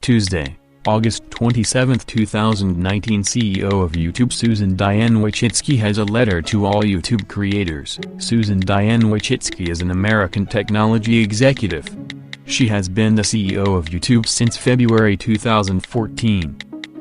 Tuesday, August 27, 2019. CEO of YouTube Susan Diane Wojcicki has a letter to all YouTube creators. Susan Diane Wojcicki is an American technology executive. She has been the CEO of YouTube since February 2014.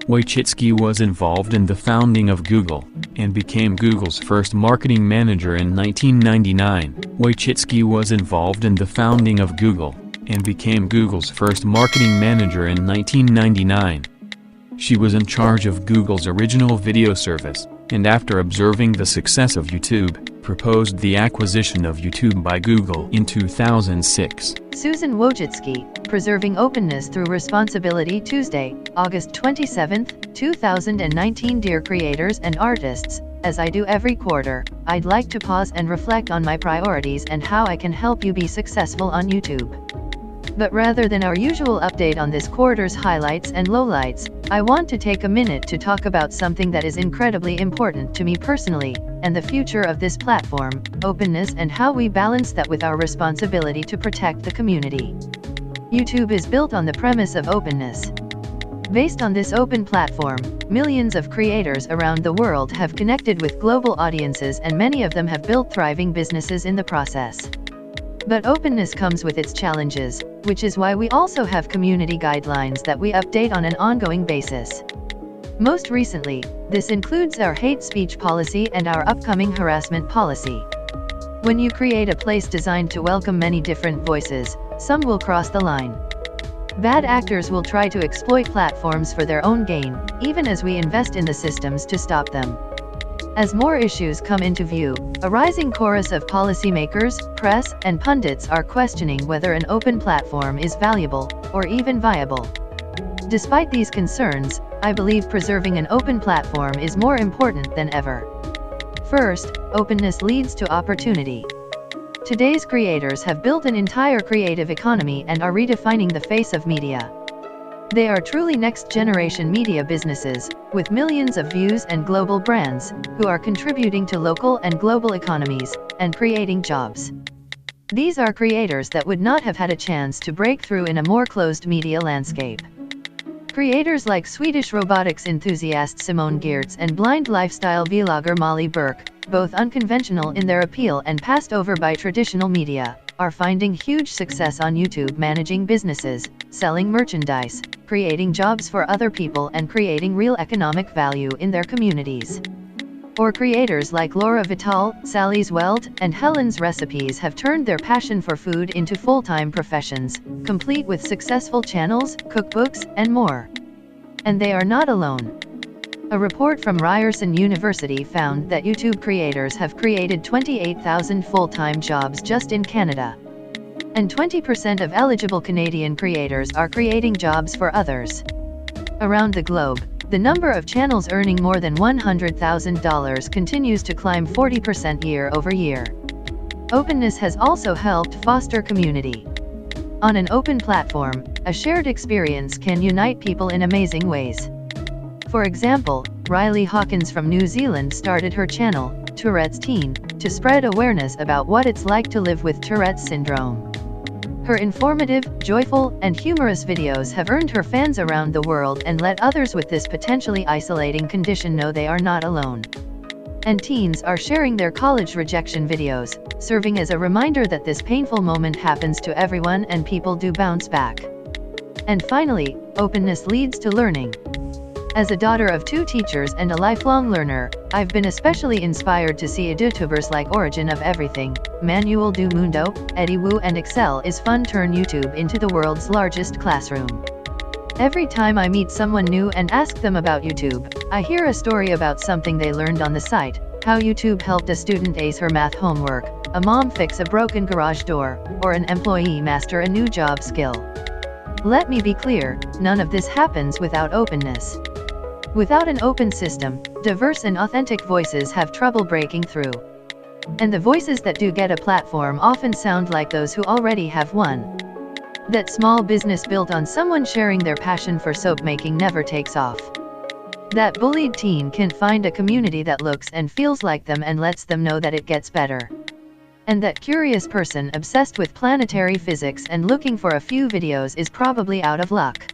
Wojcicki was involved in the founding of Google, and became Google's first marketing manager in 1999. Wojcicki was involved in the founding of Google, and became Google's first marketing manager in 1999. She was in charge of Google's original video service, and after observing the success of YouTube, proposed the acquisition of YouTube by Google in 2006. Susan Wojcicki, Preserving Openness Through Responsibility. Tuesday, August 27, 2019. Dear creators and artists, as I do every quarter, I'd like to pause and reflect on my priorities and how I can help you be successful on YouTube. But rather than our usual update on this quarter's highlights and lowlights, I want to take a minute to talk about something that is incredibly important to me personally, and the future of this platform, openness, and how we balance that with our responsibility to protect the community. YouTube is built on the premise of openness. Based on this open platform, millions of creators around the world have connected with global audiences, and many of them have built thriving businesses in the process. But openness comes with its challenges, which is why we also have community guidelines that we update on an ongoing basis. Most recently, this includes our hate speech policy and our upcoming harassment policy. When you create a place designed to welcome many different voices, some will cross the line. Bad actors will try to exploit platforms for their own gain, even as we invest in the systems to stop them. As more issues come into view, a rising chorus of policymakers, press, and pundits are questioning whether an open platform is valuable, or even viable. Despite these concerns, I believe preserving an open platform is more important than ever. First, openness leads to opportunity. Today's creators have built an entire creative economy and are redefining the face of media. They are truly next-generation media businesses, with millions of views and global brands, who are contributing to local and global economies, and creating jobs. These are creators that would not have had a chance to break through in a more closed media landscape. Creators like Swedish robotics enthusiast Simone Giertz and blind lifestyle vlogger Molly Burke, both unconventional in their appeal and passed over by traditional media, are finding huge success on YouTube, managing businesses, selling merchandise, creating jobs for other people, and creating real economic value in their communities. Or creators like Laura Vital, Sally's Weld, and Helen's Recipes have turned their passion for food into full-time professions, complete with successful channels, cookbooks, and more. And they are not alone. A report from Ryerson University found that YouTube creators have created 28,000 full-time jobs just in Canada. And 20% of eligible Canadian creators are creating jobs for others. Around the globe, the number of channels earning more than $100,000 continues to climb 40% year over year. Openness has also helped foster community. On an open platform, a shared experience can unite people in amazing ways. For example, Riley Hawkins from New Zealand started her channel, Tourette's Teen, to spread awareness about what it's like to live with Tourette's syndrome. Her informative, joyful, and humorous videos have earned her fans around the world and let others with this potentially isolating condition know they are not alone. And teens are sharing their college rejection videos, serving as a reminder that this painful moment happens to everyone and people do bounce back. And finally, openness leads to learning. As a daughter of two teachers and a lifelong learner, I've been especially inspired to see YouTubers like Origin of Everything, Manuel do Mundo, Eddie Wu, and Excel is Fun turn YouTube into the world's largest classroom. Every time I meet someone new and ask them about YouTube, I hear a story about something they learned on the site, how YouTube helped a student ace her math homework, a mom fix a broken garage door, or an employee master a new job skill. Let me be clear, none of this happens without openness. Without an open system, diverse and authentic voices have trouble breaking through. And the voices that do get a platform often sound like those who already have one. That small business built on someone sharing their passion for soap making never takes off. That bullied teen can find a community that looks and feels like them and lets them know that it gets better. And that curious person obsessed with planetary physics and looking for a few videos is probably out of luck.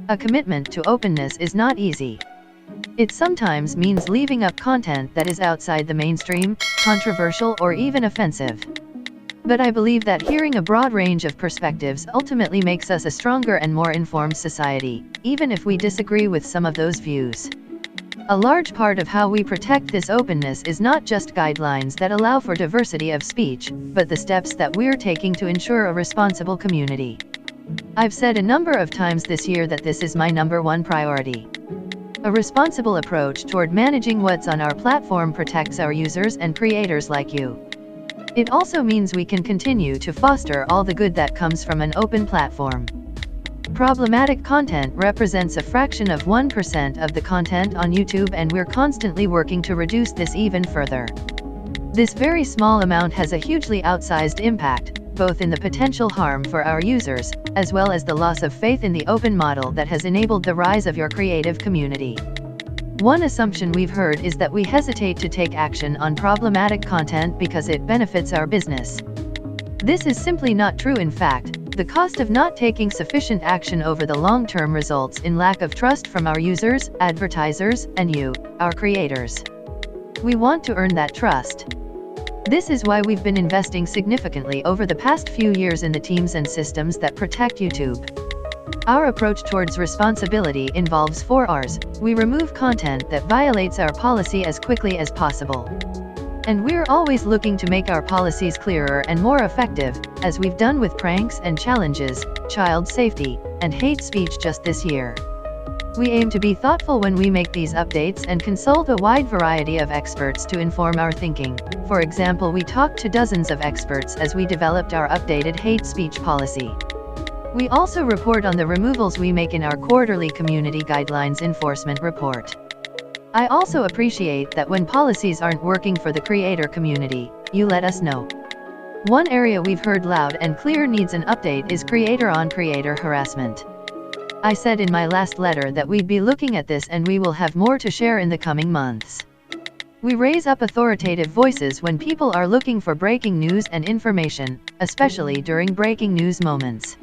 A commitment to openness is not easy. It sometimes means leaving up content that is outside the mainstream, controversial, or even offensive. But I believe that hearing a broad range of perspectives ultimately makes us a stronger and more informed society, even if we disagree with some of those views. A large part of how we protect this openness is not just guidelines that allow for diversity of speech, but the steps that we're taking to ensure a responsible community. I've said a number of times this year that this is my #1 priority. A responsible approach toward managing what's on our platform protects our users and creators like you. It also means we can continue to foster all the good that comes from an open platform. Problematic content represents a fraction of 1% of the content on YouTube, and we're constantly working to reduce this even further. This very small amount has a hugely outsized impact, both in the potential harm for our users, as well as the loss of faith in the open model that has enabled the rise of your creative community. One assumption we've heard is that we hesitate to take action on problematic content because it benefits our business. This is simply not true. In fact, the cost of not taking sufficient action over the long term results in lack of trust from our users, advertisers, and you, our creators. We want to earn that trust. This is why we've been investing significantly over the past few years in the teams and systems that protect YouTube. Our approach towards responsibility involves 4 R's. We remove content that violates our policy as quickly as possible. And we're always looking to make our policies clearer and more effective, as we've done with pranks and challenges, child safety, and hate speech just this year. We aim to be thoughtful when we make these updates and consult a wide variety of experts to inform our thinking. For example, we talked to dozens of experts as we developed our updated hate speech policy. We also report on the removals we make in our quarterly Community Guidelines Enforcement Report. I also appreciate that when policies aren't working for the creator community, you let us know. One area we've heard loud and clear needs an update is creator-on-creator harassment. I said in my last letter that we'd be looking at this, and we will have more to share in the coming months. We raise up authoritative voices when people are looking for breaking news and information, especially during breaking news moments.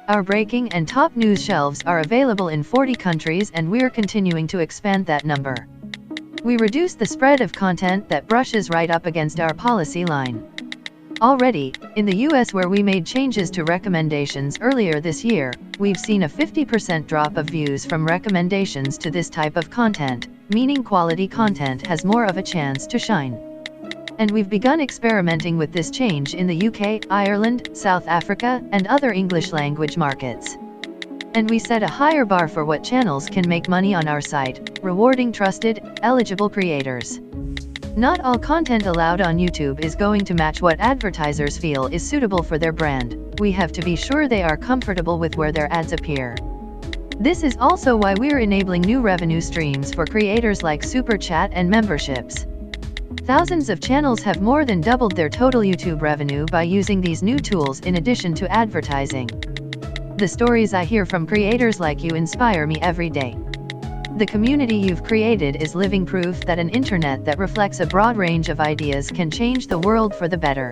Our breaking and top news shelves are available in 40 countries, and we're continuing to expand that number. We reduce the spread of content that brushes right up against our policy line. Already, in the US, where we made changes to recommendations earlier this year, we've seen a 50% drop of views from recommendations to this type of content, meaning quality content has more of a chance to shine. And we've begun experimenting with this change in the UK, Ireland, South Africa, and other English-language markets. And we set a higher bar for what channels can make money on our site, rewarding trusted, eligible creators. Not all content allowed on YouTube is going to match what advertisers feel is suitable for their brand. We have to be sure they are comfortable with where their ads appear. This is also why we're enabling new revenue streams for creators like Super Chat and memberships. Thousands of channels have more than doubled their total YouTube revenue by using these new tools in addition to advertising. The stories I hear from creators like you inspire me every day. The community you've created is living proof that an internet that reflects a broad range of ideas can change the world for the better.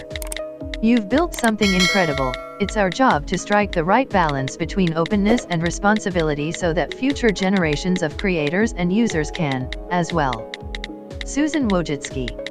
You've built something incredible. It's our job to strike the right balance between openness and responsibility so that future generations of creators and users can, as well. Susan Wojcicki.